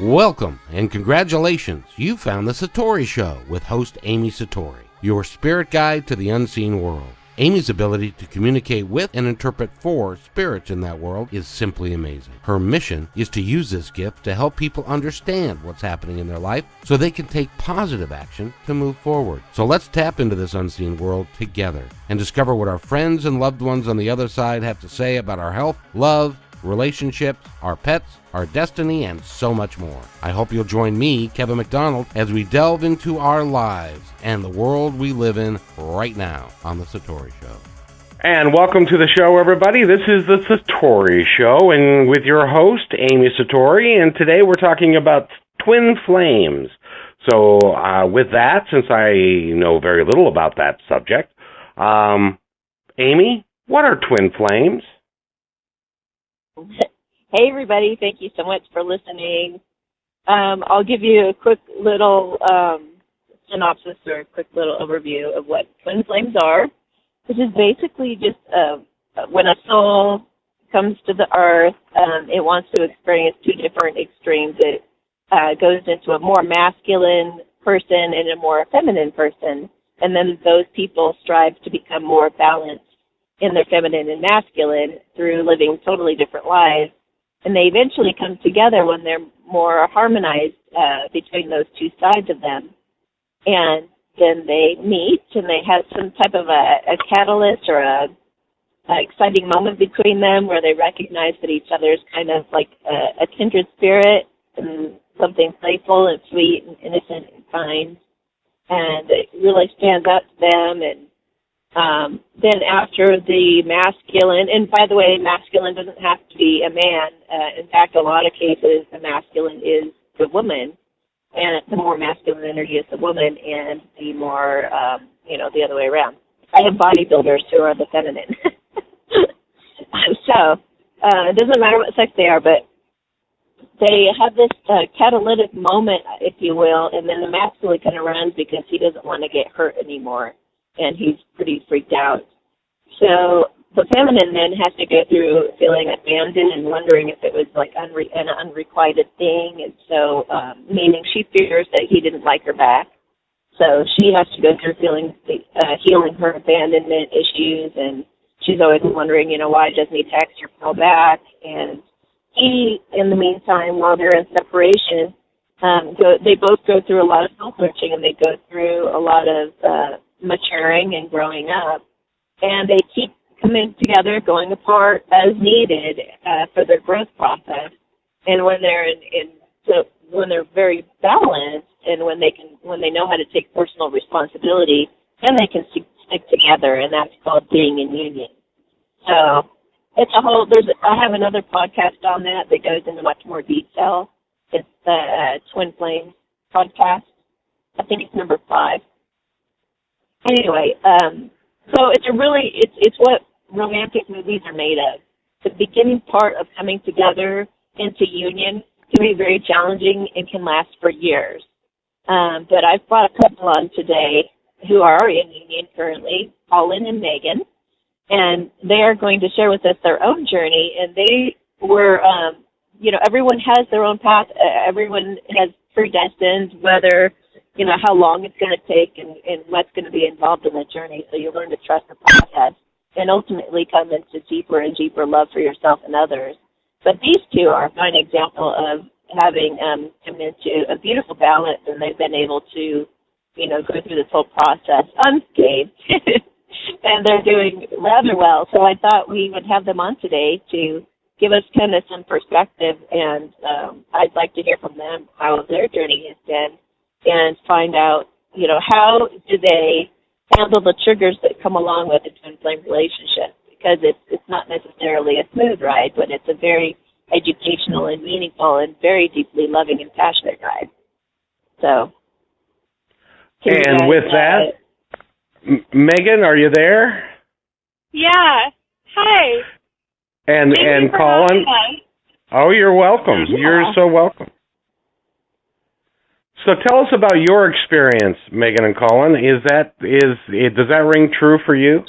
Welcome and congratulations. You found the Satori Show with host Amy Satori, your spirit guide to the unseen world. Amy's ability to communicate with and interpret for spirits in that world is simply amazing. Her mission is to use this gift to help people understand what's happening in their life so they can take positive action to move forward. So let's tap into this unseen world together and discover what our friends and loved ones on the other side have to say about our health, love, relationships, our pets, our destiny, and so much more. I hope you'll join me, Kevin McDonald, as we delve into our lives and the world we live in right now on The Satori Show. And welcome to the show, everybody. This is The Satori Show, and with your host, Amy Satori, and today we're talking about twin flames. So with that, since I know very little about that subject, Amy, what are twin flames? Hey, everybody. Thank you so much for listening. I'll give you a quick little synopsis or a quick little overview of what twin flames are, which is basically just when a soul comes to the earth, it wants to experience two different extremes. It goes into a more masculine person and a more feminine person, and then those people strive to become more balanced in their feminine and masculine through living totally different lives. And they eventually come together when they're more harmonized between those two sides of them. And then they meet and they have some type of a catalyst or a exciting moment between them where they recognize that each other is kind of like a kindred spirit and something playful and sweet and innocent and kind. And it really stands out to them. And then after the masculine, and by the way, masculine doesn't have to be a man. In fact, a lot of cases, the masculine is the woman, and the more masculine energy is the woman, and the more, the other way around. I have bodybuilders who are the feminine. So it doesn't matter what sex they are, but they have this catalytic moment, if you will, and then the masculine kind of runs because he doesn't want to get hurt anymore. And he's pretty freaked out. So the feminine then has to go through feeling abandoned and wondering if it was like an unrequited thing. And so, meaning she fears that he didn't like her back. So she has to go through healing her abandonment issues. And she's always wondering, why doesn't he text or call back? And he, in the meantime, while they're in separation, they both go through a lot of soul-searching, and they go through a lot of maturing and growing up, and they keep coming together, going apart as needed for their growth process. And when they're when they're very balanced, and when they know how to take personal responsibility, then they can stick together, and that's called being in union. So it's a whole. I have another podcast on that goes into much more detail. It's the Twin Flames podcast. I think it's number 5. Anyway, so it's what romantic movies are made of. The beginning part of coming together into union can be very challenging and can last for years. But I've brought a couple on today who are in union currently, Colin and Meghan, and they are going to share with us their own journey. And they were, everyone has their own path. Everyone has predestined whether how long it's going to take and what's going to be involved in the journey. So you learn to trust the process and ultimately come into deeper and deeper love for yourself and others. But these two are a fine example of having come into a beautiful balance, and they've been able to, go through this whole process unscathed. And they're doing rather well. So I thought we would have them on today to give us kind of some perspective, and I'd like to hear from them how their journey has been, and find out, how do they handle the triggers that come along with a twin flame relationship? Because it's not necessarily a smooth ride, but it's a very educational and meaningful and very deeply loving and passionate ride. So. And with that, Meghan, are you there? Yeah. Hi. And Colin. Oh, you're welcome. Yeah. You're so welcome. So tell us about your experience, Meghan and Colin. Does that ring true for you?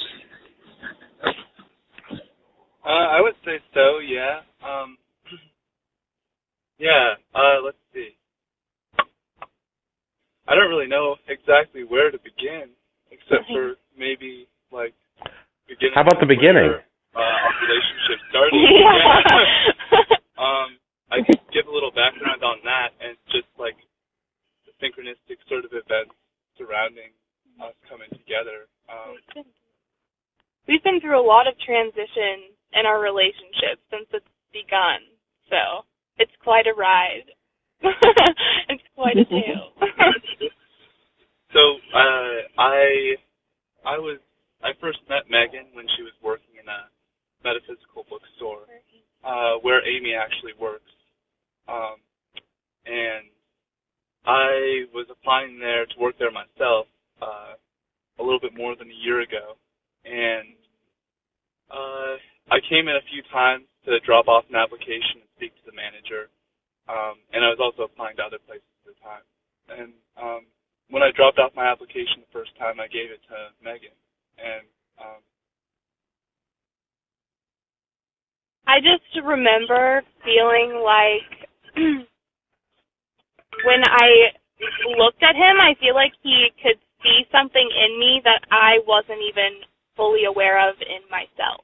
I would say so, yeah. Yeah, let's see. I don't really know exactly where to begin, except for maybe, like, beginning. How about the beginning? Where, our relationship started. Yeah. I could give a little background on that and just, like, the synchronistic sort of events surrounding us coming together. We've been through a lot of transition in our relationship since it's begun, so it's quite a ride. It's quite a tale. So, I first met Meghan when she was working in a metaphysical bookstore, where Amy actually works. And I was applying there to work there myself, a little bit more than a year ago. And, I came in a few times to drop off an application and speak to the manager. And I was also applying to other places at the time. And, when I dropped off my application the first time, I gave it to Meghan. And I just remember feeling like when I looked at him, I feel like he could see something in me that I wasn't even fully aware of in myself.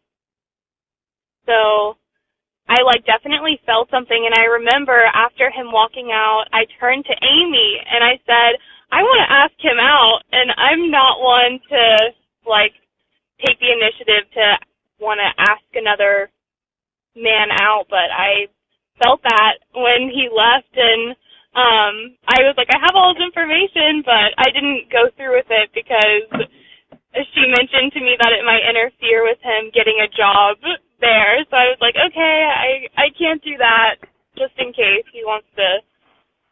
So I definitely felt something, and I remember after him walking out, I turned to Amy and I said, I want to ask him out, and I'm not one to take the initiative to want to ask another man out, but I felt that when he left, and I was like, I have all his information, but I didn't go through with it because she mentioned to me that it might interfere with him getting a job there. So I was like, okay, I can't do that just in case he wants to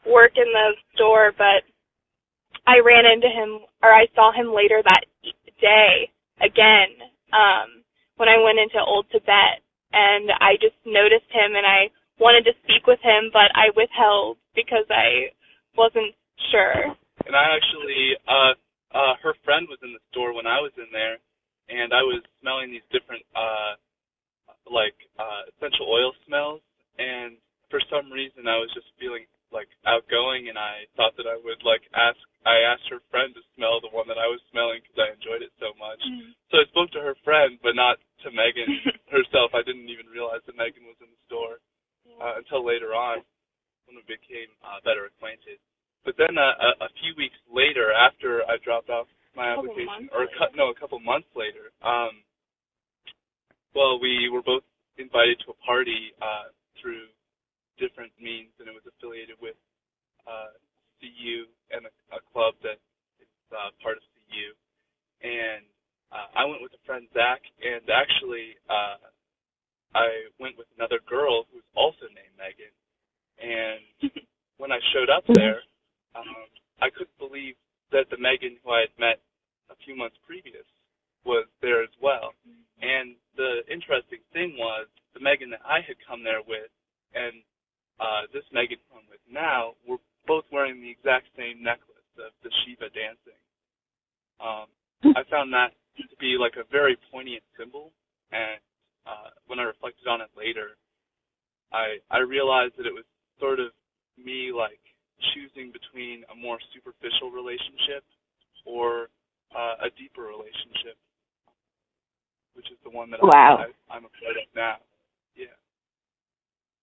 work in the store. But I ran into him, or I saw him later that day again when I went into Old Tibet, and I just noticed him, and I wanted to speak with him, but I withheld because I wasn't sure. And I actually, her friend was in the store when I was in there, and I was smelling these different, essential oil smells, and for some reason I was just feeling, outgoing, and I thought that I would, I asked her friend to smell the one that I was smelling because I enjoyed it so much. Mm-hmm. So I spoke to her friend, but not to Meghan herself. I didn't even realize that Meghan was in the store until later on when we became better acquainted. But then a few weeks later, after I dropped off my application, a couple months later, we were both invited to a party through different means, and it was affiliated with CU and a club that is part of CU. And I went with a friend, Zach, and actually I went with another girl who was also named Meghan. And when I showed up there, I couldn't believe that the Meghan who I had met a few months previous was there as well. And the interesting thing was the Meghan that I had come there with and this Meghan who I'm with now were both wearing the exact same necklace of the Shiva dancing. I found that to be a very poignant symbol, and when I reflected on it later, I realized that it was sort of me choosing between a more superficial relationship or a deeper relationship, which is the one that I'm a part of now. Yeah.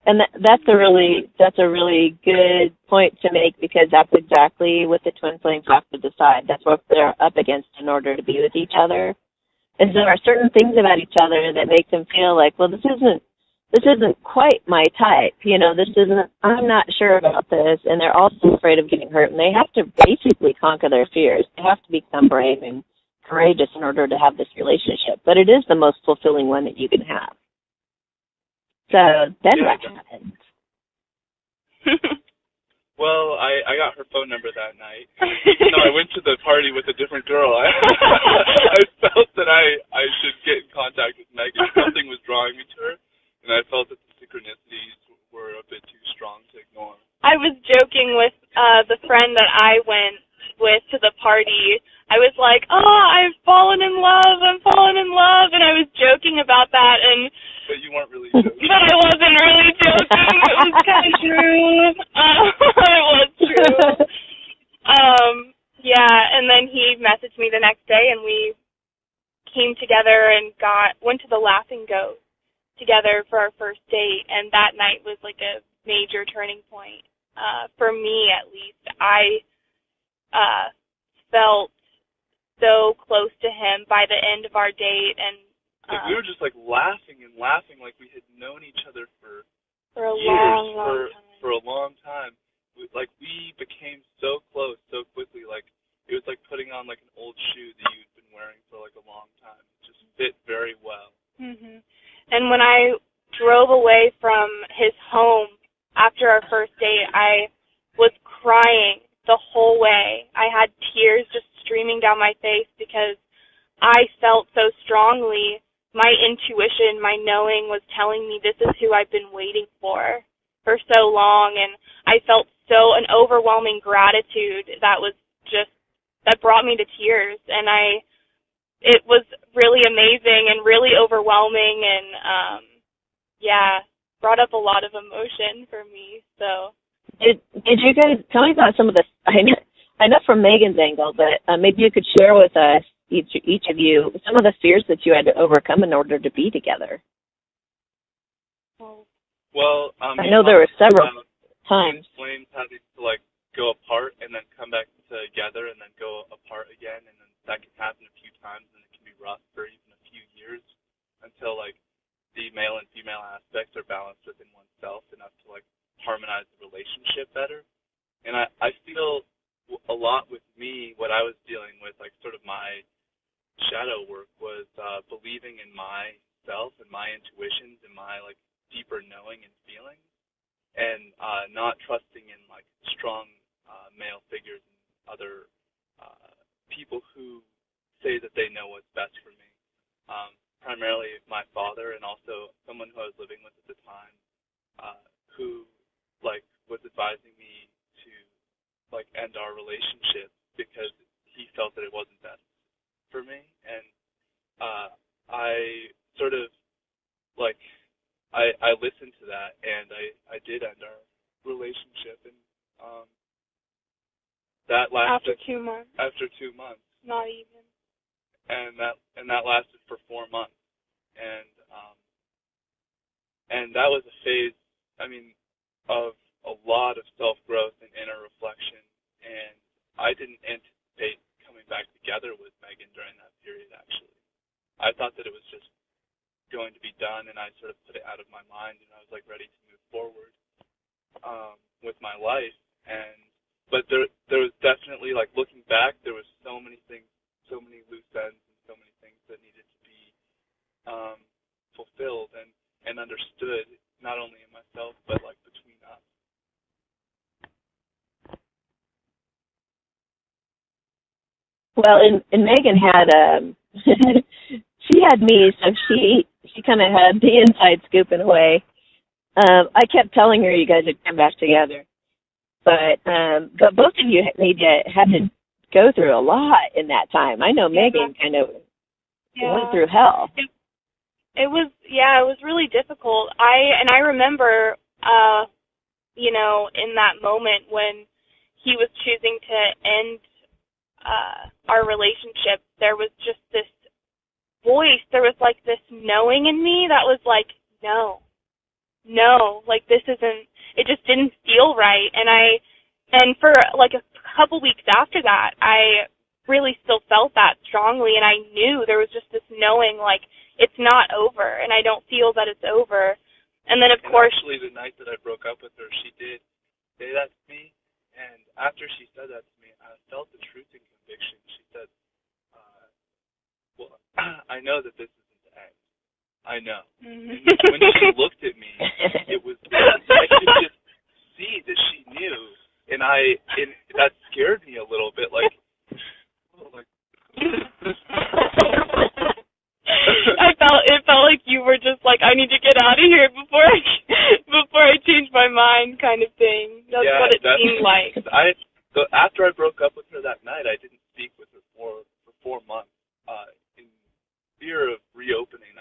And that's a really good point to make, because that's exactly what the twin flames have to decide. That's what they're up against in order to be with each other. And so there are certain things about each other that make them feel like, well, this isn't quite my type. I'm not sure about this. And they're also afraid of getting hurt. And they have to basically conquer their fears. They have to become brave and courageous in order to have this relationship. But it is the most fulfilling one that you can have. So then what happens? Well, I got her phone number that night. I went to the party with a different girl. I felt that I should get in contact with Meghan. Something was drawing me to her, and I felt that the synchronicities were a bit too strong to ignore. I was joking with the friend that I went with to the party. I was like, I've fallen in love, and I was joking about that, and but you weren't really joking. But I wasn't really joking. It was kind of true. together and went to the Laughing Goat together for our first date, and that night was like a major turning point. For me, at least, I felt so close to him by the end of our date, and we were just like laughing like we had known each other for a years, long time. For a long time. Like we became so close so quickly. Like it was like putting on like an old shoe that you'd been wearing for like a long time. It just fit very well. Mhm. And when I drove away from his home after our first date, I was crying the whole way. I had tears just streaming down my face because I felt so strongly. My intuition, my knowing was telling me this is who I've been waiting for so long, and I felt an overwhelming gratitude that brought me to tears, and it was really amazing and really overwhelming, and brought up a lot of emotion for me. So did you guys tell me about some of the? I know from Megan's angle, but maybe you could share with us, each of you, some of the fears that you had to overcome in order to be together. Well, I know there were several times. Flames having to like go apart and then come back together and then go apart again, and then that can happen a few times, and it can be rough for even a few years until like the male and female aspects are balanced within oneself enough to like harmonize the relationship better. And I feel a lot with me, what I was dealing with, like sort of my shadow work was believing in myself and my intuitions and my like deeper knowing and feeling, and not trusting in like strong male figures and other people who say that they know what's best for me. Primarily my father, and also someone who I was living with at the time, who like was advising me to like end our relationship because he felt that it wasn't best for me. And I sort of like I listened to that, and I did end our relationship, and that lasted after 2 months. After 2 months, not even. And that lasted for 4 months, and that was a phase, I mean, of a lot of self-growth and inner reflection, and I didn't anticipate coming back together with Megan during that period. Actually, I thought that it was just going to be done, and I sort of put it out of my mind, and I was like ready to move forward with my life. But there was definitely, like, looking back, there was so many things, so many loose ends, and so many things that needed to be fulfilled and understood, not only in myself but like between us. Well, and Megan had she had me, so she kind of had the inside scoop in a way. I kept telling her you guys would come back together, but both of you had to go through a lot in that time. I know Megan kind of went through hell. It was really difficult. I remember, in that moment when he was choosing to end our relationship, there was just this voice, there was like this knowing in me that was like, no, like this isn't, it just didn't feel right. And for like a couple weeks after that, I really still felt that strongly, and I knew there was just this knowing, like, it's not over, and I don't feel that it's over. And then, of course... Actually, the night that I broke up with her, she did say that to me, and after she said that to me, I felt the truth and conviction. She said, well, I know that this isn't the end. I know. Mm-hmm. And when she looked at me, it was, I could just see that she knew, and that scared me a little bit, like, it felt like you were just like, I need to get out of here before I change my mind, kind of thing. That's what it seemed like. So after I broke up with her that night, I didn't speak with her for 4 months in fear of reopening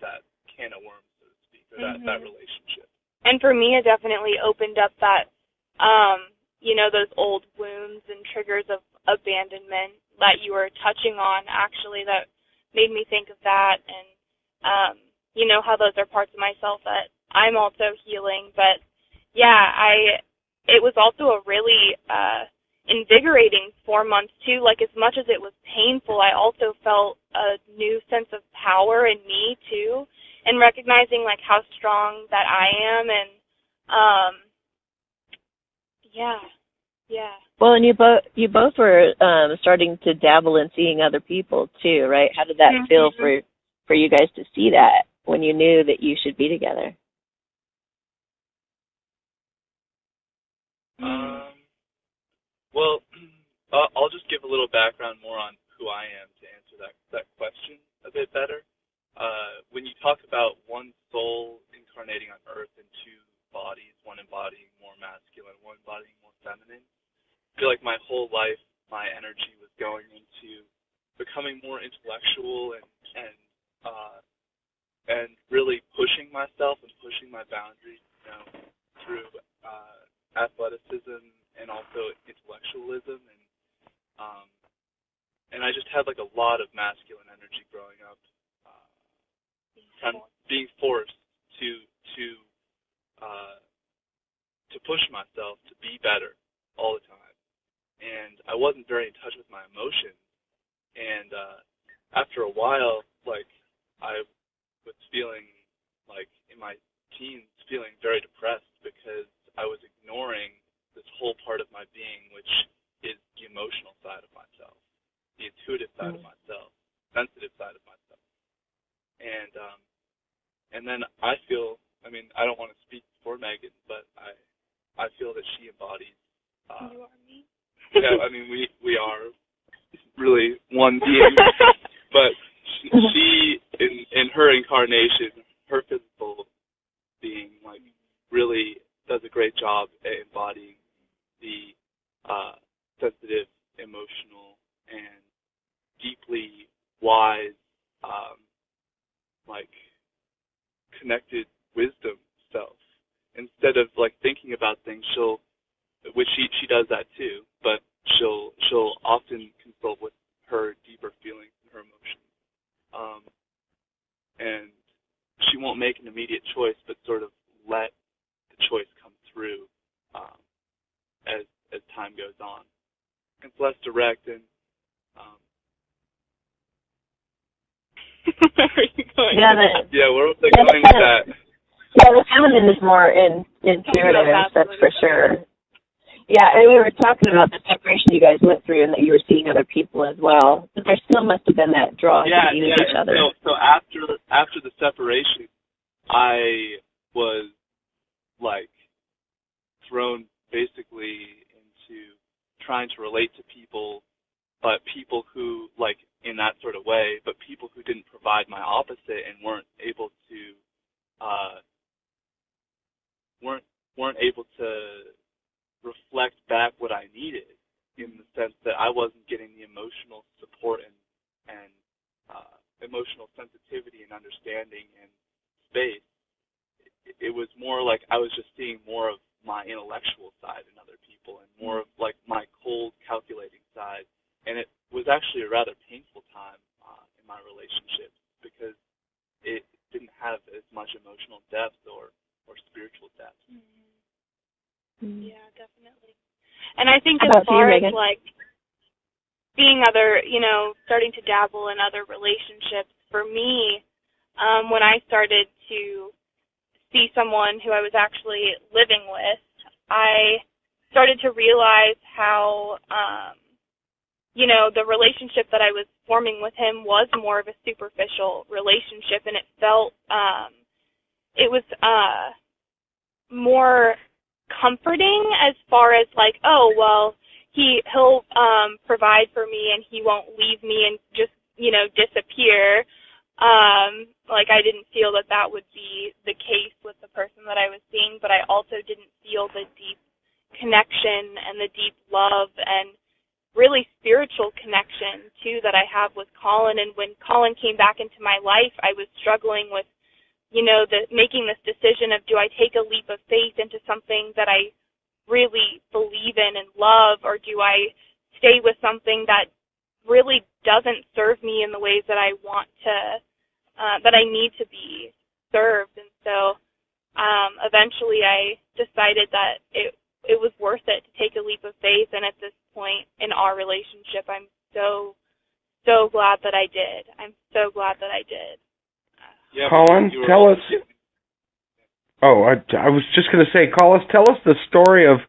that can of worms, so to speak, or that relationship. And for me, it definitely opened up that, those old wounds and triggers of abandonment that you were touching on, actually, that made me think of that, and how those are parts of myself that I'm also healing. But yeah, it was also a really invigorating 4 months too. Like, as much as it was painful, I also felt a new sense of power in me too, and recognizing like how strong that I am, and yeah. Well, and you both were starting to dabble in seeing other people too, right? How did that feel for you guys to see that when you knew that you should be together? Well, I'll just give a little background more on who I am to answer that question a bit better. When you talk about one soul incarnating on Earth in two bodies, one embodying more masculine, one embodying more feminine, I feel like my whole life, my energy was going into becoming more intellectual and really pushing myself and pushing my boundaries, through athleticism and also intellectualism, and I just had like a lot of masculine energy growing up, being forced to push myself to be better all the time, and I wasn't very in touch with my emotions, and after a while, like, I was feeling like in my teens feeling very depressed because I was ignoring this whole part of my being, which is the emotional side of myself, the intuitive side of myself, sensitive side of myself. And then I feel, I mean, I don't want to speak for Meghan, but I feel that she embodies you are me. Yeah, I mean, we are really one being, but she in her incarnation, her physical being, like, really does a great job at embodying the sensitive, emotional, and deeply wise, like, connected wisdom self. Instead of like thinking about things, which she does that too, but she'll often consult with her deeper feelings and her emotions, and she won't make an immediate choice, but sort of let the choice come through as time goes on. It's less direct and. Where are you going? Where was I going with that? Yeah, the feminine is more intuitive, that's for sure. Yeah, and we were talking about the separation you guys went through and that you were seeing other people as well. But there still must have been that draw to each other. So after the separation, I was, like, thrown basically into trying to relate to people, but people who, like, in that sort of way, but people who didn't provide my opposite and weren't able to reflect back what I needed, in the sense that I wasn't getting the emotional support and emotional sensitivity and understanding and space. It was more like I was just seeing more of my intellectual side in other people and more of like my cold, calculating side. And it was actually a rather painful time in my relationship because it didn't have as much emotional depth or spiritual depth. Mm-hmm. Yeah, definitely. And I think as far as like being other, starting to dabble in other relationships, for me, when I started to see someone who I was actually living with, I started to realize how, the relationship that I was forming with him was more of a superficial relationship, and it felt, it was more comforting as far as like, oh, well, he'll provide for me and he won't leave me and just, disappear. Like, I didn't feel that would be the case with the person that I was seeing, but I also didn't feel the deep connection and the deep love and really spiritual connection, too, that I have with Colin. And when Colin came back into my life, I was struggling with, making this decision of, do I take a leap of faith into something that I really believe in and love, or do I stay with something that really doesn't serve me in the ways that I want to, that I need to be served. And so eventually I decided that it was worth it to take a leap of faith. And at this point in our relationship, I'm so glad that I did. I'm so glad that I did. Yeah, Colin, tell us. Oh, I was just going to say, Colin, tell us the story of,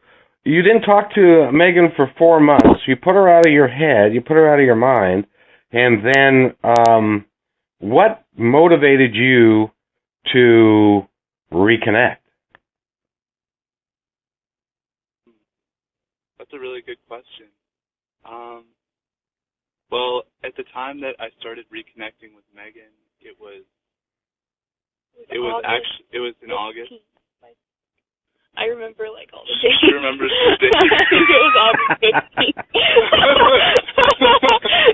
you didn't talk to Meghan for 4 months. You put her out of your head, you put her out of your mind, and then what motivated you to reconnect? That's a really good question. Well, at the time that I started reconnecting with Meghan, it was in August. I remember like all the days. She remembers the days. I think it was August 15th.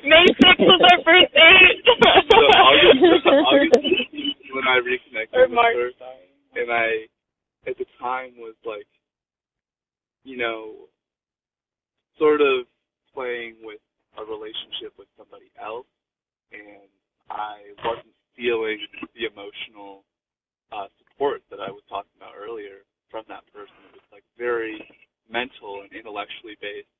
May 6th was our first date. So August 15th when I reconnected with her, and I at the time was like, you know, sort of playing with a relationship with somebody else, and I wasn't feeling the emotional support that I was talking about earlier from that person. It was like very mental and intellectually based,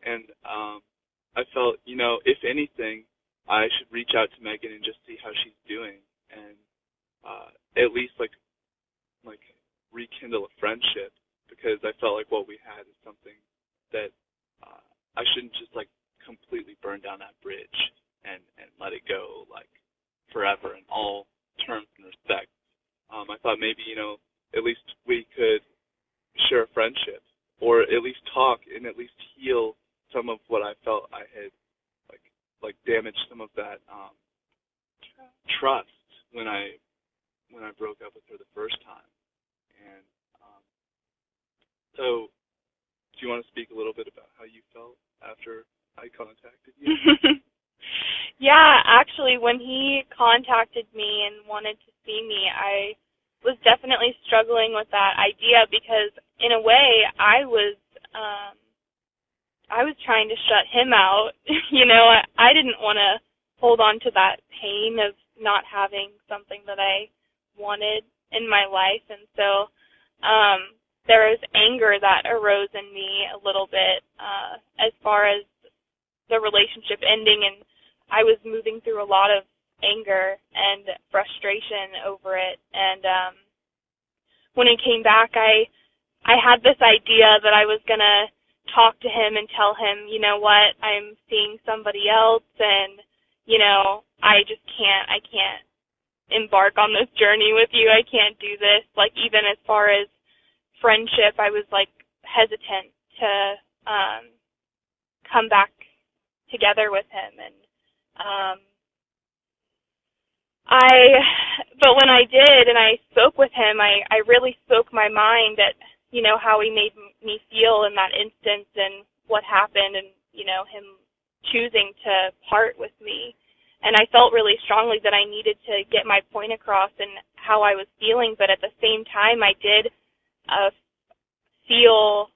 and I felt, you know, if anything, I should reach out to Meghan and just see how she's doing, and at least like rekindle a friendship, because I felt like what we had is something that I shouldn't just like completely burn down that bridge and let it go like forever in all terms and respects. I thought maybe, you know, at least we could share a friendship, or at least talk and at least heal some of what I felt I had like damaged some of that trust when I broke up with her the first time. And so, do you want to speak a little bit about how you felt after I contacted you? Yeah, actually, when he contacted me and wanted to see me, I was definitely struggling with that idea, because in a way I was trying to shut him out. You know, I didn't want to hold on to that pain of not having something that I wanted in my life. And so there was anger that arose in me a little bit as far as the relationship ending, and I was moving through a lot of anger and frustration over it. And when he came back, I had this idea that I was going to talk to him and tell him, you know what, I'm seeing somebody else, and, you know, I can't embark on this journey with you. I can't do this. Like, even as far as friendship, I was, like, hesitant to come back together with him. And but when I did and I spoke with him, I really spoke my mind at, you know, how he made me feel in that instance and what happened, and, you know, him choosing to part with me. And I felt really strongly that I needed to get my point across and how I was feeling, but at the same time I did feel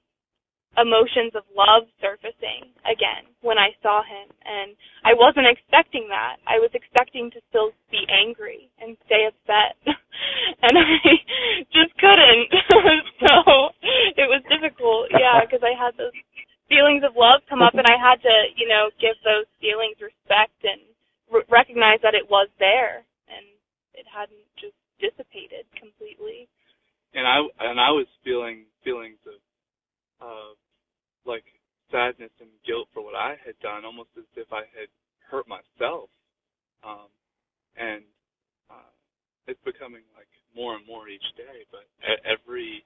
emotions of love surfacing again when I saw him, and I wasn't expecting that. I was expecting to still be angry and stay upset, and I just couldn't. So it was difficult, yeah, because I had those feelings of love come up, and I had to, you know, give those feelings respect and recognize that it was there, and it hadn't just dissipated completely. And I was feeling feelings of like sadness and guilt for what I had done, almost as if I had hurt myself. And it's becoming like more and more each day. But every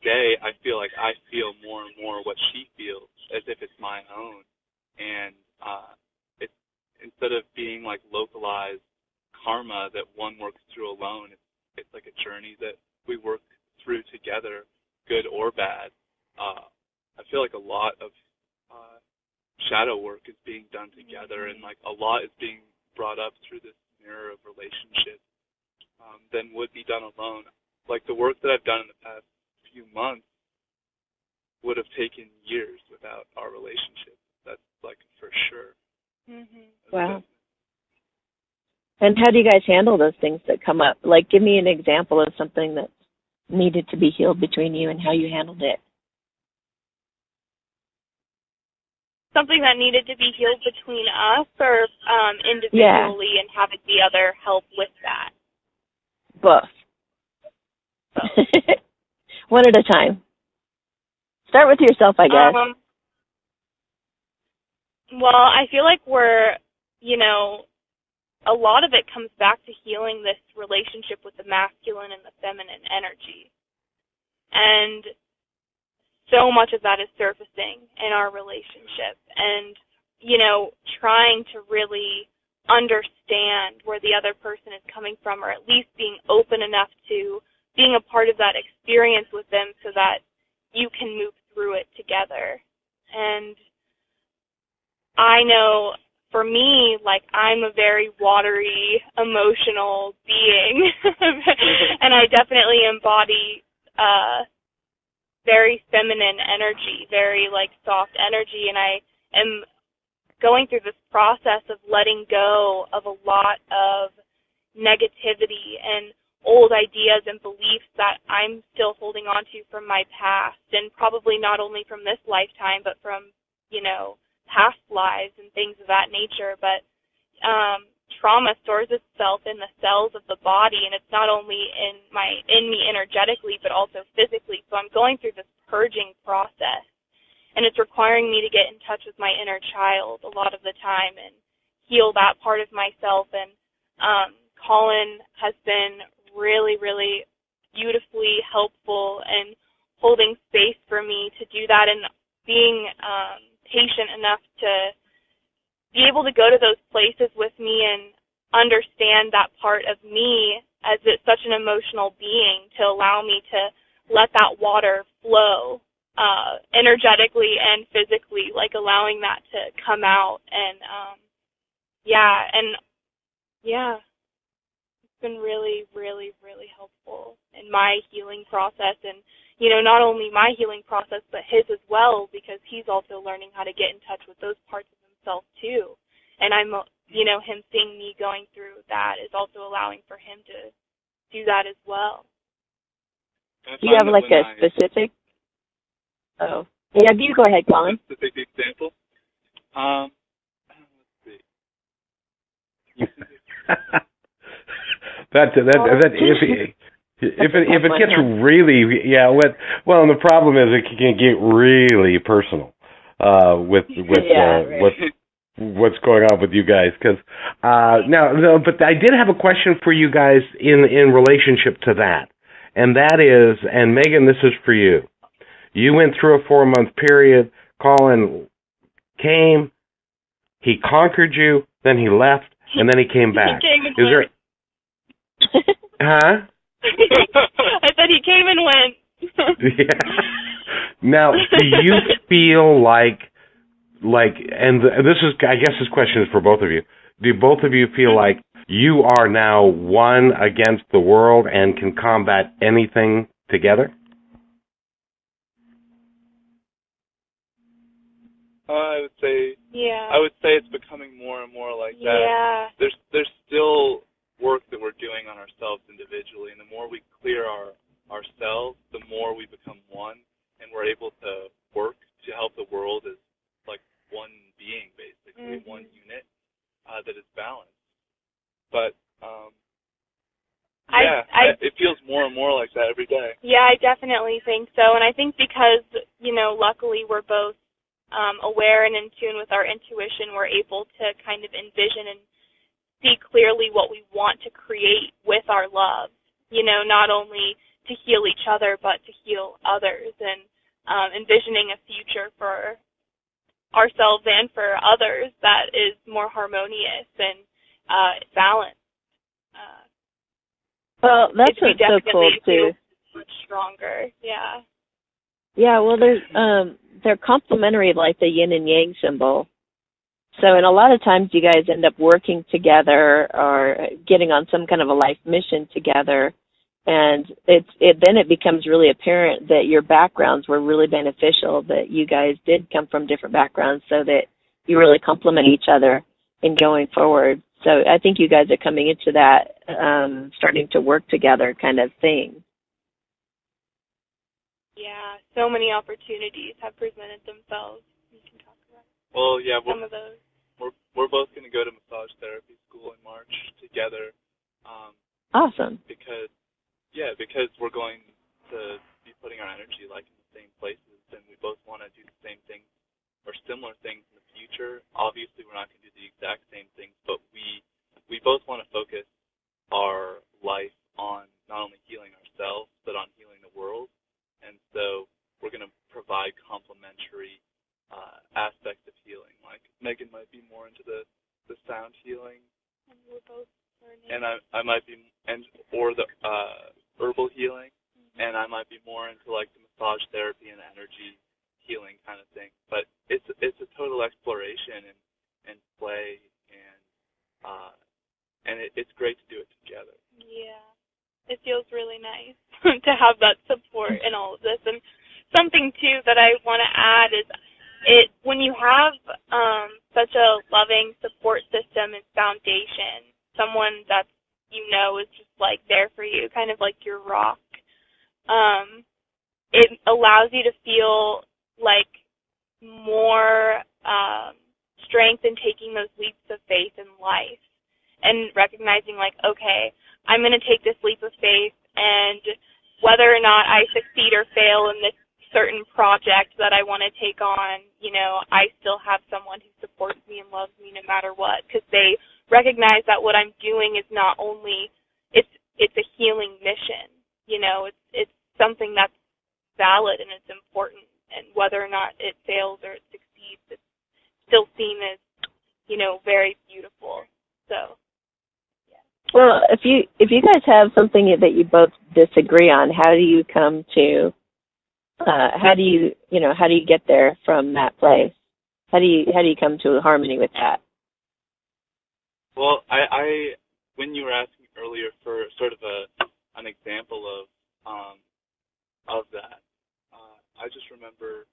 day, I feel like I feel more and more what she feels, as if it's my own. And it's, instead of being like localized karma that one works through alone, it's like a journey that we work through together, good or bad. I feel like a lot of shadow work is being done together, and like a lot is being brought up through this mirror of relationship than would be done alone. Like the work that I've done in the past few months would have taken years without our relationship. That's like for sure. Wow. And how do you guys handle those things that come up? Like, give me an example of something that needed to be healed between you and how you handled it. Something that needed to be healed between us, or individually, and having the other help with that? Both. One at a time. Start with yourself, I guess. Well, I feel like a lot of it comes back to healing this relationship with the masculine and the feminine energy. And so much of that is surfacing in our relationship. And, trying to really understand where the other person is coming from, or at least being open enough to being a part of that experience with them so that you can move through it together. And I know for me, like, I'm a very watery, emotional being, and I definitely embody very feminine energy, very, like, soft energy, and I am going through this process of letting go of a lot of negativity and old ideas and beliefs that I'm still holding on to from my past, and probably not only from this lifetime, but from, past lives and things of that nature. But trauma stores itself in the cells of the body, and it's not only in me energetically, but also physically. So I'm going through this purging process, and it's requiring me to get in touch with my inner child a lot of the time and heal that part of myself. And Colin has been really, really beautifully helpful and holding space for me to do that, and being patient enough to be able to go to those places with me and understand that part of me as it's such an emotional being, to allow me to let that water flow energetically and physically, like allowing that to come out. And it's been really, really, really helpful in my healing process. And not only my healing process, but his as well, because he's also learning how to get in touch with those parts of himself too. And I'm, him seeing me going through that is also allowing for him to do that as well. Do you have like a specific? Oh, yeah. You go ahead, Colin. Specific example. Let's see. If it gets really, and the problem is it can get really personal with what's going on with you guys. Because but I did have a question for you guys in relationship to that, and that is, and Megan, this is for you. You went through a 4-month period. Colin came, he conquered you, then he left, and then he came back. Is there? Huh? I said he came and went. Yeah. Now, do you feel like, and this is, I guess this question is for both of you. Do both of you feel like you are now one against the world and can combat anything together? I would say. Yeah. I would say it's becoming more and more like that. Yeah. There's still work that we're doing on ourselves individually, and the more we clear ourselves, the more we become one, and we're able to work to help the world as like one being, basically, one unit that is balanced. But it feels more and more like that every day. Yeah, I definitely think so, and I think because luckily we're both aware and in tune with our intuition, we're able to kind of envision and see clearly what we want to create with our love, not only to heal each other, but to heal others, and envisioning a future for ourselves and for others that is more harmonious and balanced. Well, that's what's so cool, too. Much stronger, yeah. Yeah, well, they're complementary, like the yin and yang symbol. So, and a lot of times you guys end up working together or getting on some kind of a life mission together, and then it becomes really apparent that your backgrounds were really beneficial, that you guys did come from different backgrounds so that you really complement each other. and going forward. So I think you guys are coming into that starting to work together kind of thing. Yeah, so many opportunities have presented themselves. We can talk about Well, yeah, some of those. We're both going to go to massage therapy school in March together. Awesome. Because we're going to be putting our energy like in the same places, and we both want to do the same things or similar things in the future. Obviously, we're not going to do the exact same things, but we both want to focus our life on not only healing ourselves, but on healing the world. And so we're going to provide complementary aspects of healing. Like Megan might be more into the sound healing, And we're both learning. and I might be or the herbal healing, and I might be more into like the massage therapy and energy healing kind of thing. But it's a total exploration and play, and it's great to do it together. Yeah, it feels really nice to have that support in all of this. And something too that I want to add is when you have such a loving support system and foundation, someone that is just like there for you, kind of like your rock. It allows you to feel like more strength in taking those leaps of faith in life and recognizing like, okay, I'm going to take this leap of faith, and whether or not I succeed or fail in this certain project that I want to take on, I still have someone who supports me and loves me no matter what, because they recognize that what I'm doing is not only, it's a healing mission, it's something that's valid and it's important, and whether or not it fails or it succeeds, it's still seen as, very beautiful. So, yeah. Well, if you guys have something that you both disagree on, how do you come to how do you get there from that place? How do you come to harmony with that? Well, I when you were asking earlier for sort of an example of that, I just remember,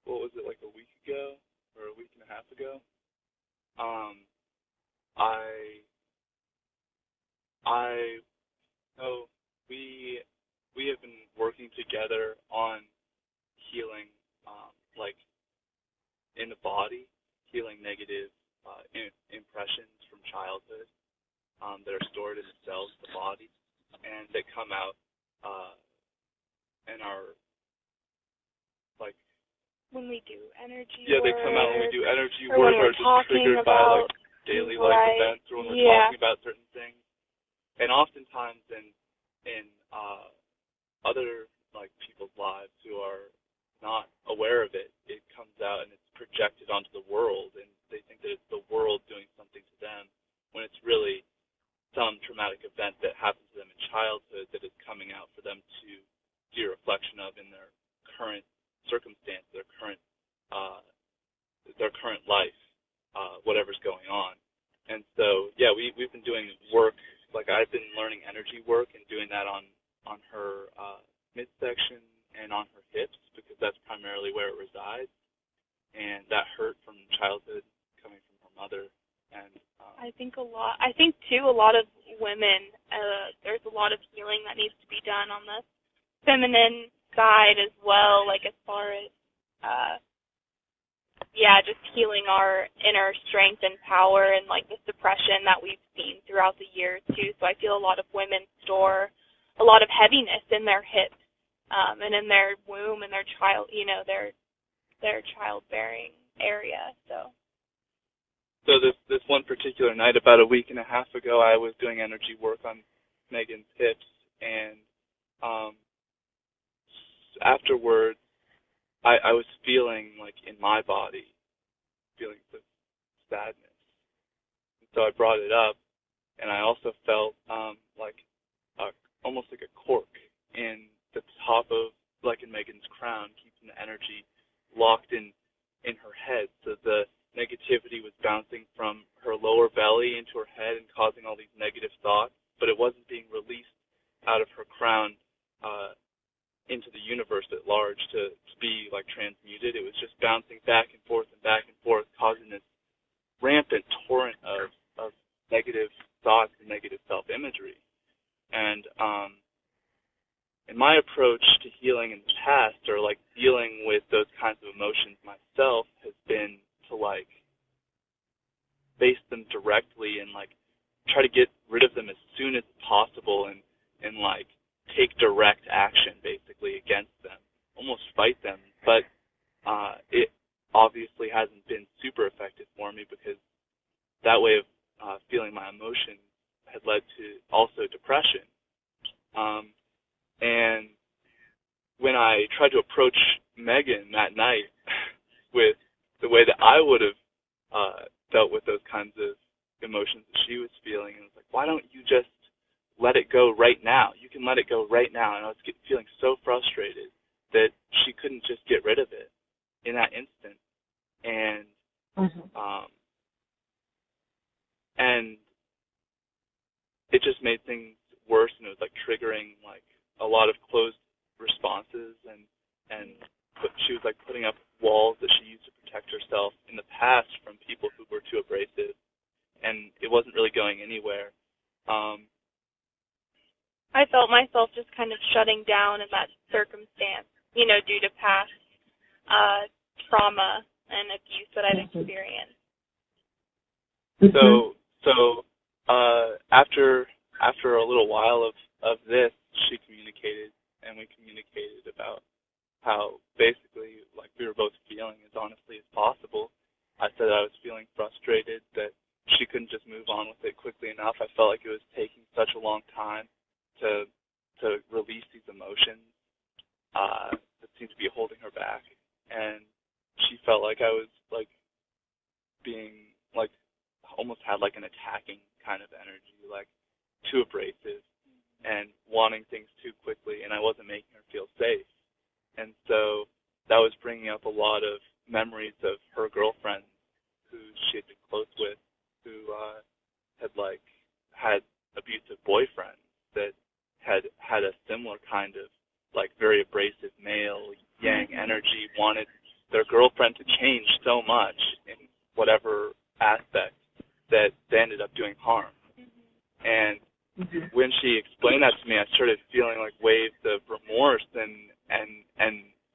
what was it, like a week ago or a week and a half ago? We have been working together on healing, like in the body, healing negative impressions from childhood that are stored in the cells of the body, and they come out and are like, when we do energy yeah, work, they come out when we do energy or work, when or we're just triggered by like daily life right, events, or when we're yeah. talking about certain things. And oftentimes in other like people's lives who are not aware of it, it comes out and it's projected onto the world, and they think that it's the world doing something to them, when it's really some traumatic event that happened to them in childhood that is coming out for them to see a reflection of in their current circumstance, their current life, whatever's going on. And so, yeah, we've been doing work, like I've been learning energy work and doing that on her midsection and on her hips, because that's primarily where it resides, and that hurt from childhood coming from her mother. And I think too, a lot of women, there's a lot of healing that needs to be done on the feminine side as well, like as far as just healing our inner strength and power, and like the suppression that we've seen throughout the years too. So I feel a lot of women store a lot of heaviness in their hips, and in their womb and their child, their childbearing area. So this one particular night, about a week and a half ago, I was doing energy work on Megan's hips, and afterwards, I was feeling like in my body, feeling this sadness. And so I brought it up, and I also felt almost like a cork in the top of, like in Megan's crown, keeping the energy locked in her head. So the negativity was bouncing from her lower belly into her head and causing all these negative thoughts, but it wasn't being released out of her crown into the universe at large to be like transmuted. It was just bouncing back and forth, causing this rampant torrent of negative thoughts and negative self-imagery. And my approach to healing in the past, or like dealing with those kinds of emotions myself, has been to like face them directly and like try to get rid of them as soon as possible and like take direct action basically against them, almost fight them. But it obviously hasn't been super effective for me, because that way of feeling my emotions had led to also depression. And when I tried to approach Meghan that night with the way that I would have dealt with those kinds of emotions that she was feeling, and I was like, why don't you just let it go right now? You can let it go right now. And I was feeling so frustrated that she couldn't just get rid of it in that instant. And and it just made things worse, and it was like triggering like a lot of closed responses, and she was like putting up walls that she used to protect herself in the past from people who were too abrasive, and it wasn't really going anywhere. I felt myself just kind of shutting down in that circumstance, you know, due to past trauma and abuse that I'd experienced. So after a little while of this, she communicated, and we communicated about how basically like we were both feeling as honestly as possible. I said I was feeling frustrated that she couldn't just move on with it quickly enough. I felt like it was taking such a long time to release these emotions that seemed to be holding her back, and she felt like I was like being like almost had like an attacking kind of energy, like too abrasive and wanting things too quickly, and I wasn't making her feel safe. And so that was bringing up a lot of memories of her girlfriends who she had been close with, who had like had abusive boyfriends that had a similar kind of like very abrasive male yang energy, wanted their girlfriend to change so much in whatever aspect that they ended up doing harm. And when she explained that to me, I started feeling like waves of remorse and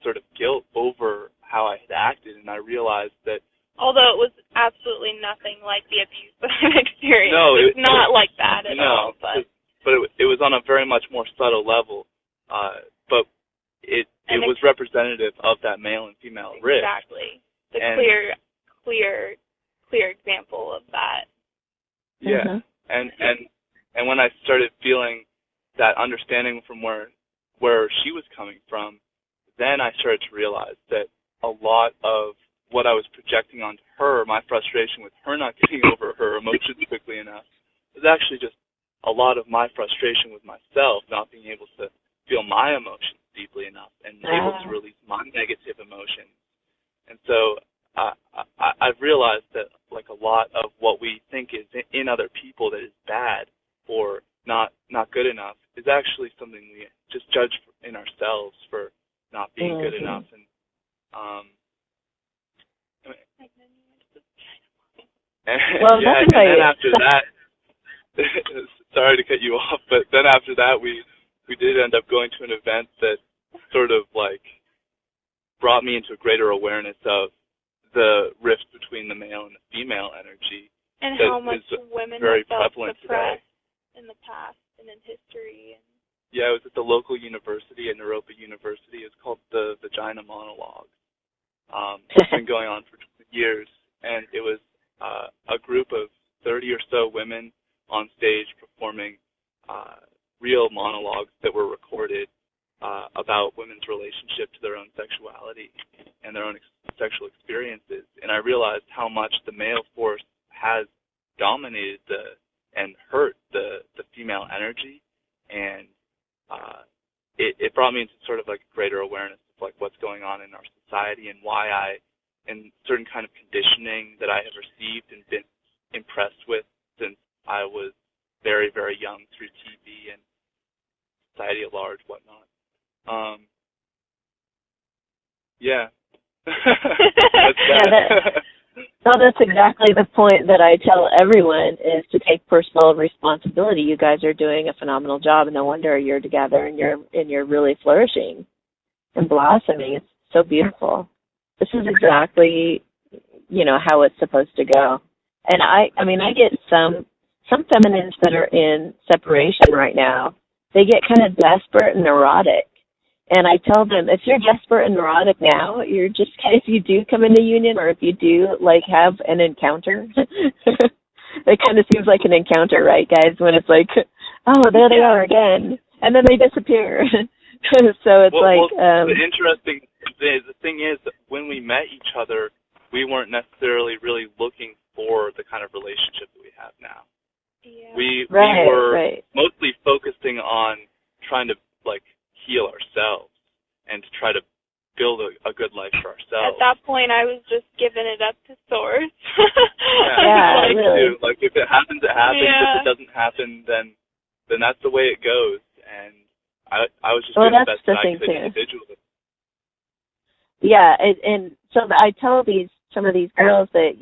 sort of guilt over how I had acted, and I realized that although it was absolutely nothing like the abuse that I've experienced, it's not like that at all. But it was on a very much more subtle level. But it was representative of that male and female rift. Exactly. The clear example of that. Yeah. And when I started feeling that understanding from where she was coming from, then I started to realize that a lot of what I was projecting onto her, my frustration with her not getting over her emotions quickly enough, was actually just a lot of my frustration with myself, not being able to feel my emotions deeply enough and able to release my negative emotions. And so I've realized that like a lot of what we think is in other people that is bad or not good enough is actually something we just judge in ourselves for not being good enough. And and then after that, sorry to cut you off, but then after that we did end up going to an event that sort of like brought me into a greater awareness of the rift between the male and the female energy, and how much women very have felt prevalent suppressed today in the past and in history. Yeah, it was at the local university, at Naropa University. It's called the Vagina Monologue. It's been going on for 20 years, and it was a group of 30 or so women on stage performing real monologues that were recorded about women's relationship to their own sexuality and their own sexual experiences. And I realized how much the male force has dominated and hurt the female energy, and it brought me into sort of like greater awareness of like what's going on in our society and why and certain kind of conditioning that I have received and been impressed with since I was very, very young through TV and society at large, whatnot. Yeah. That's that. No, that's exactly the point that I tell everyone is to take personal responsibility. You guys are doing a phenomenal job, and no wonder you're together and you're really flourishing and blossoming. It's so beautiful. This is exactly, how it's supposed to go. And I mean, I get some feminines that are in separation right now. They get kind of desperate and neurotic. And I tell them, if you're desperate and neurotic now, if you do come into union or if you do, have an encounter, it kind of seems like an encounter, right, guys, when it's like, oh, there they are again, and then they disappear. So it's the interesting the thing is that when we met each other, we weren't necessarily really looking for the kind of relationship that we have now. Yeah. We were mostly focusing on trying to heal ourselves and to try to build a good life for ourselves. At that point, I was just giving it up to Source. Really. If it happens, it happens. Yeah. If it doesn't happen, then that's the way it goes. And I was just doing the best that I could individually. Yeah, and so I tell some of these girls that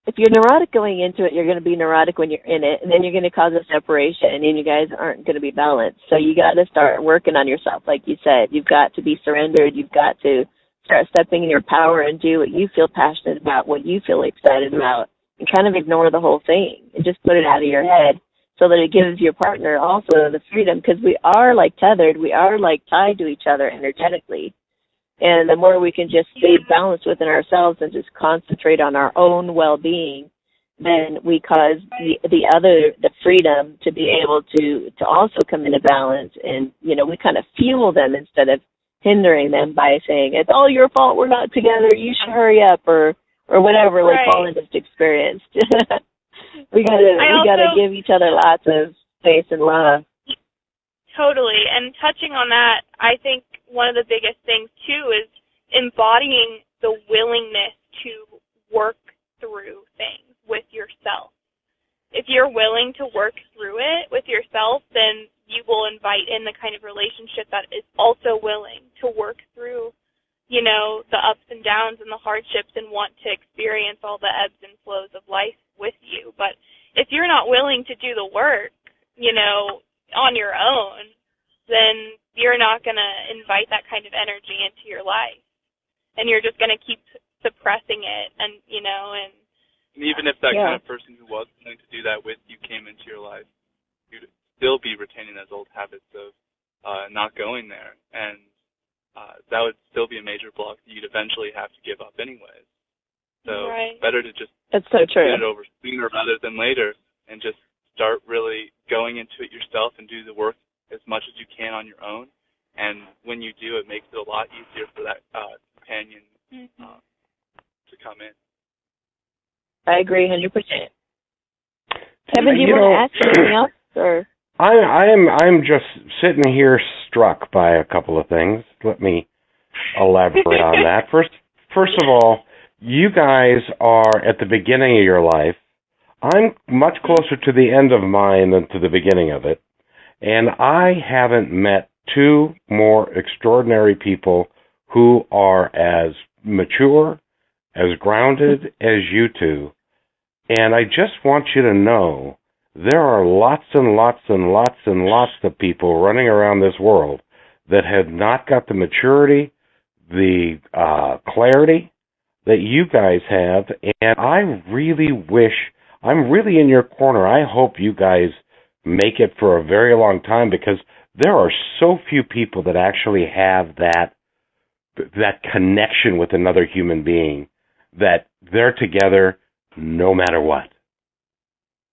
if you're neurotic going into it, you're going to be neurotic when you're in it, and then you're going to cause a separation, and you guys aren't going to be balanced. So you got to start working on yourself, like you said. You've got to be surrendered. You've got to start stepping in your power and do what you feel passionate about, what you feel excited about, and kind of ignore the whole thing and just put it out of your head so that it gives your partner also the freedom, because we are tethered. We are tied to each other energetically. And the more we can just stay balanced within ourselves and just concentrate on our own well-being, then we cause the freedom to be able to also come into balance. And, we kind of fuel them instead of hindering them by saying, it's all your fault, we're not together, you should hurry up, or whatever, like Colin just experienced. we gotta give each other lots of space and love. Totally. And touching on that, I think one of the biggest things, too, is embodying the willingness to work through things with yourself. If you're willing to work through it with yourself, then you will invite in the kind of relationship that is also willing to work through, the ups and downs and the hardships and want to experience all the ebbs and flows of life with you. But if you're not willing to do the work, on your own, then you're not going to invite that kind of energy into your life. And you're just going to keep suppressing it. And even if that kind of person who was willing to do that with you came into your life, you'd still be retaining those old habits of not going there. And that would still be a major block that you'd eventually have to give up anyways. So better to just That's so true. get it over sooner rather than later and just start really going into it yourself and do the work as much as you can on your own. And when you do, it makes it a lot easier for that companion to come in. I agree 100%. Kevin, do you want to ask anything else? Or? I'm just sitting here struck by a couple of things. Let me elaborate on that. First of all, you guys are at the beginning of your life. I'm much closer to the end of mine than to the beginning of it. And I haven't met two more extraordinary people who are as mature, as grounded as you two. And I just want you to know there are lots and lots and lots and lots of people running around this world that have not got the maturity, the clarity that you guys have. And I really wish, I'm really in your corner. I hope you guys make it for a very long time, because there are so few people that actually have that connection with another human being, that they're together no matter what.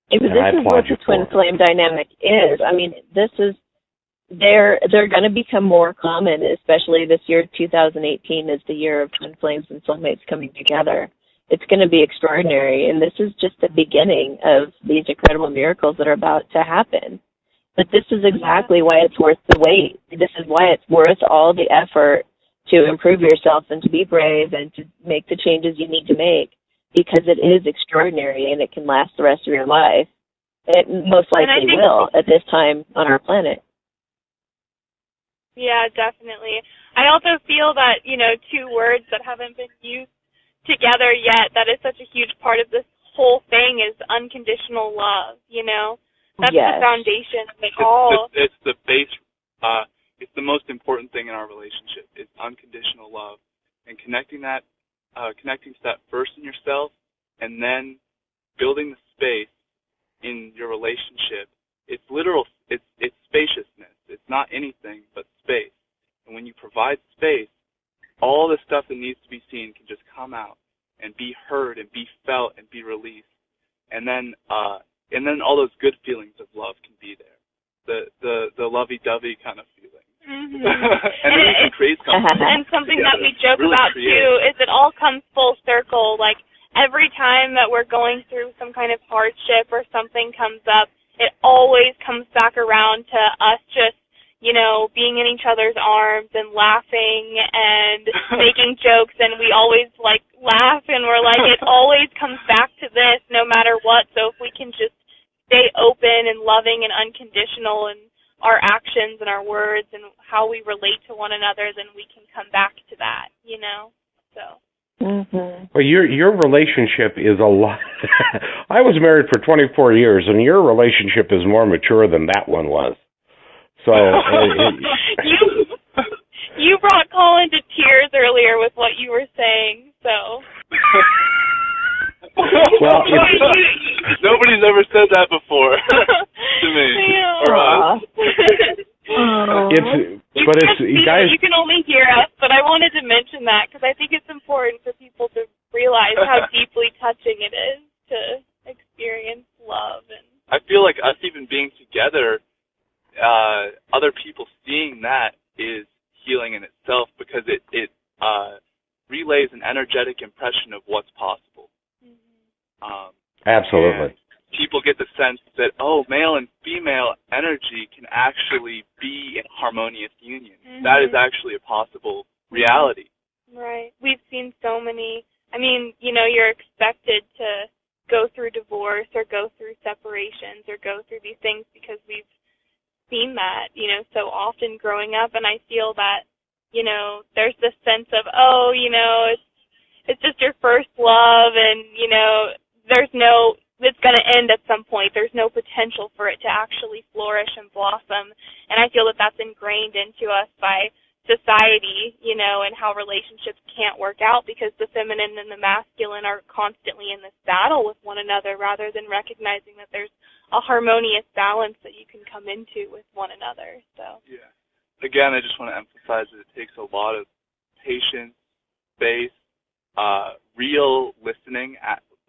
This is what the twin flame dynamic is. I mean, they're going to become more common, especially this year. 2018 is the year of twin flames and soulmates coming together. It's going to be extraordinary, and this is just the beginning of these incredible miracles that are about to happen. But this is exactly why it's worth the wait. This is why it's worth all the effort to improve yourself and to be brave and to make the changes you need to make, because it is extraordinary and it can last the rest of your life. It most likely will at this time on our planet. Yeah, definitely. I also feel that, two words that haven't been used together yet, that is such a huge part of this whole thing is unconditional love, you know? That's the foundation of it all. It's the base, it's the most important thing in our relationship, is unconditional love. And connecting to that first in yourself, and then building the space in your relationship. It's literal, it's spaciousness. It's not anything but space. And when you provide space, all the stuff that needs to be seen can just come out and be heard and be felt and be released. And then all those good feelings of love can be there. The lovey-dovey kind of feeling. Mm-hmm. And then you can create something. And something that we joke really about too is it all comes full circle. Like every time that we're going through some kind of hardship or something comes up, it always comes back around to us just, you know, being in each other's arms and laughing and making jokes, and we always like laugh and we're like, it always comes back to this no matter what. So if we can just stay open and loving and unconditional in our actions and our words and how we relate to one another, then we can come back to that, you know? So. Mm-hmm. Well, your relationship is a lot. I was married for 24 years, and your relationship is more mature than that one was. So you brought Colin to tears earlier with what you were saying. So. Well, nobody's ever said that before to me or us. Guys. You can only hear us, but I wanted to mention that because I think it's important for people to realize how deeply touching it is to experience love. And I feel like us even being together, other people seeing that is healing in itself, because it relays an energetic impression of what's possible. Absolutely. People get the sense that, oh, male and female energy can actually be in harmonious union. Mm-hmm. That is actually a possible reality. Right. We've seen so many. I mean, you know, you're expected to go through divorce or go through separations or go through these things because we've seen that, you know, so often growing up. And I feel that, you know, there's this sense of, oh, you know, it's just your first love, and, you know, it's going to end at some point. There's no potential for it to actually flourish and blossom. And I feel that that's ingrained into us by society, you know, and how relationships can't work out because the feminine and the masculine are constantly in this battle with one another, rather than recognizing that there's a harmonious balance that you can come into with one another. So yeah. Again, I just want to emphasize that it takes a lot of patience, space, real listening,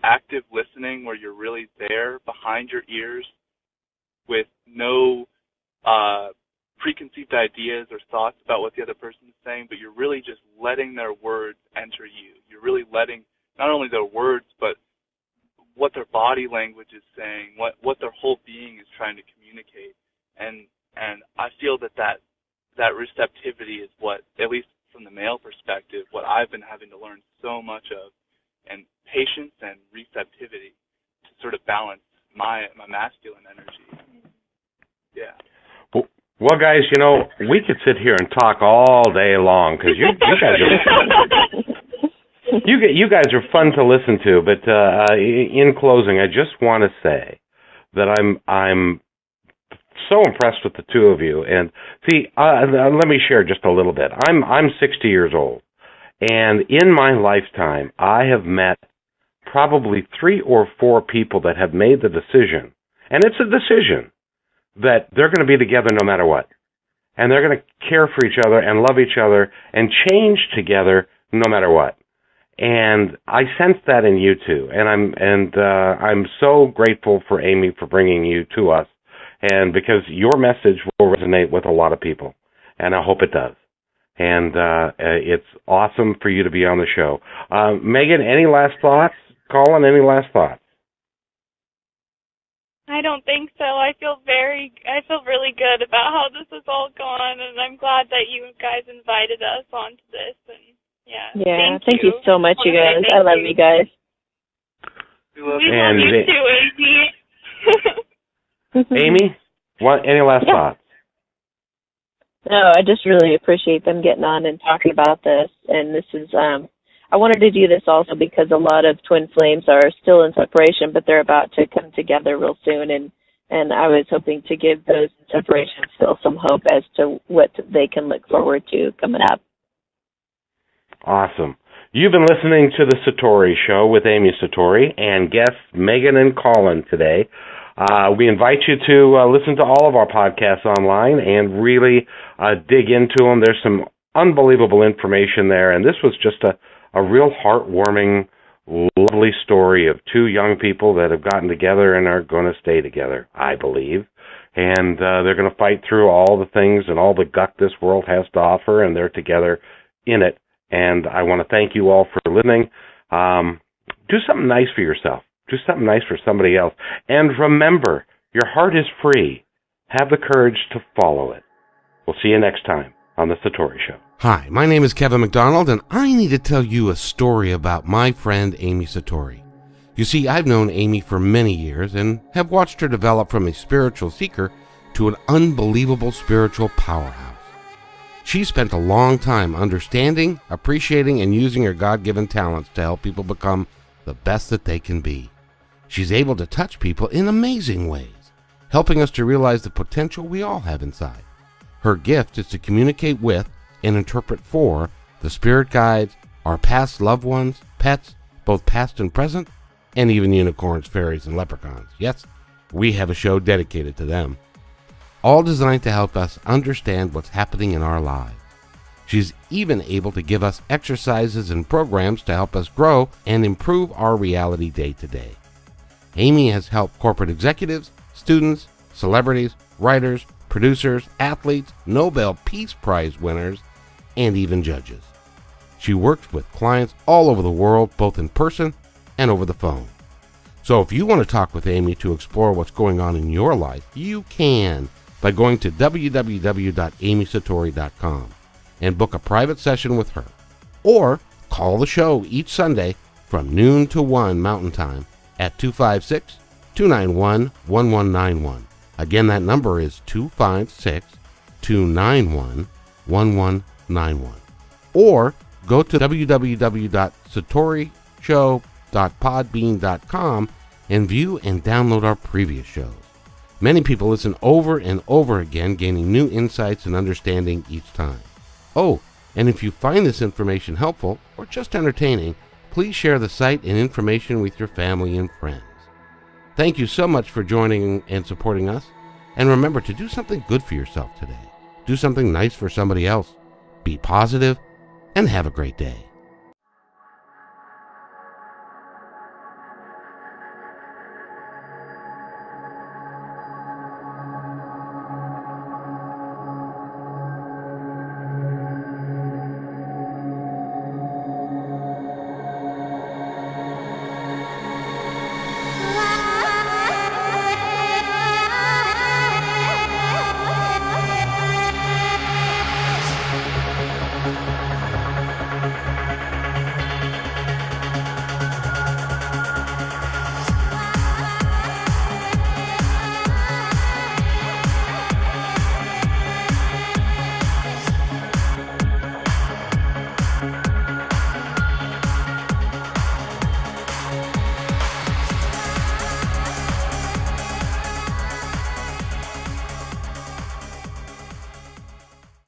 active listening, where you're really there behind your ears with no preconceived ideas or thoughts about what the other person is saying, but you're really just letting their words enter you. You're really letting not only their words, but what their body language is saying, what their whole being is trying to communicate. And I feel that receptivity is what, at least from the male perspective, what I've been having to learn so much of, and patience and receptivity to sort of balance my masculine energy. Yeah. Well, guys, you know, we could sit here and talk all day long because you guys are fun to listen to. But in closing, I just want to say that I'm so impressed with the two of you. And see, let me share just a little bit. I'm 60 years old, and in my lifetime, I have met probably 3 or 4 people that have made the decision, and it's a decision, that they're going to be together no matter what. And they're going to care for each other and love each other and change together no matter what. And I sense that in you two. And I'm so grateful for Amy for bringing you to us, and because your message will resonate with a lot of people, and I hope it does. And it's awesome for you to be on the show. Megan, any last thoughts? Colin, any last thoughts? I don't think so. I feel really good about how this has all gone, and I'm glad that you guys invited us onto this. And yeah, thank you so much, you guys. I love you guys. We love you too, Amy. Amy, any last thoughts? No, I just really appreciate them getting on and talking about this. And this is, I wanted to do this also because a lot of twin flames are still in separation, but they're about to come together real soon, and I was hoping to give those in separation still some hope as to what they can look forward to coming up. Awesome. You've been listening to the Satori Show with Amy Satori and guests Meghan and Colin today. We invite you to listen to all of our podcasts online and really dig into them. There's some unbelievable information there, and this was just a real heartwarming, lovely story of two young people that have gotten together and are going to stay together, I believe. And they're going to fight through all the things and all the guck this world has to offer, and they're together in it. And I want to thank you all for listening. Do something nice for yourself. Do something nice for somebody else. And remember, your heart is free. Have the courage to follow it. We'll see you next time on The Satori Show. Hi, my name is Kevin McDonald, and I need to tell you a story about my friend Amy Satori. You see, I've known Amy for many years and have watched her develop from a spiritual seeker to an unbelievable spiritual powerhouse. She spent a long time understanding, appreciating, and using her God-given talents to help people become the best that they can be. She's able to touch people in amazing ways, helping us to realize the potential we all have inside. Her gift is to communicate with and interpret for the spirit guides, our past loved ones, pets, both past and present, and even unicorns, fairies, and leprechauns. Yes, we have a show dedicated to them. All designed to help us understand what's happening in our lives. She's even able to give us exercises and programs to help us grow and improve our reality day to day. Amy has helped corporate executives, students, celebrities, writers, producers, athletes, Nobel Peace Prize winners, and even judges. She works with clients all over the world, both in person and over the phone. So if you want to talk with Amy to explore what's going on in your life, you can by going to www.amysatori.com and book a private session with her. Or call the show each Sunday from noon to 1 Mountain Time at 256-291-1191. Again, that number is 256-291-1191. Or go to www.satorishow.podbean.com and view and download our previous shows. Many people listen over and over again, gaining new insights and understanding each time. Oh, and if you find this information helpful or just entertaining, please share the site and information with your family and friends. Thank you so much for joining and supporting us. And remember to do something good for yourself today. Do something nice for somebody else. Be positive and have a great day.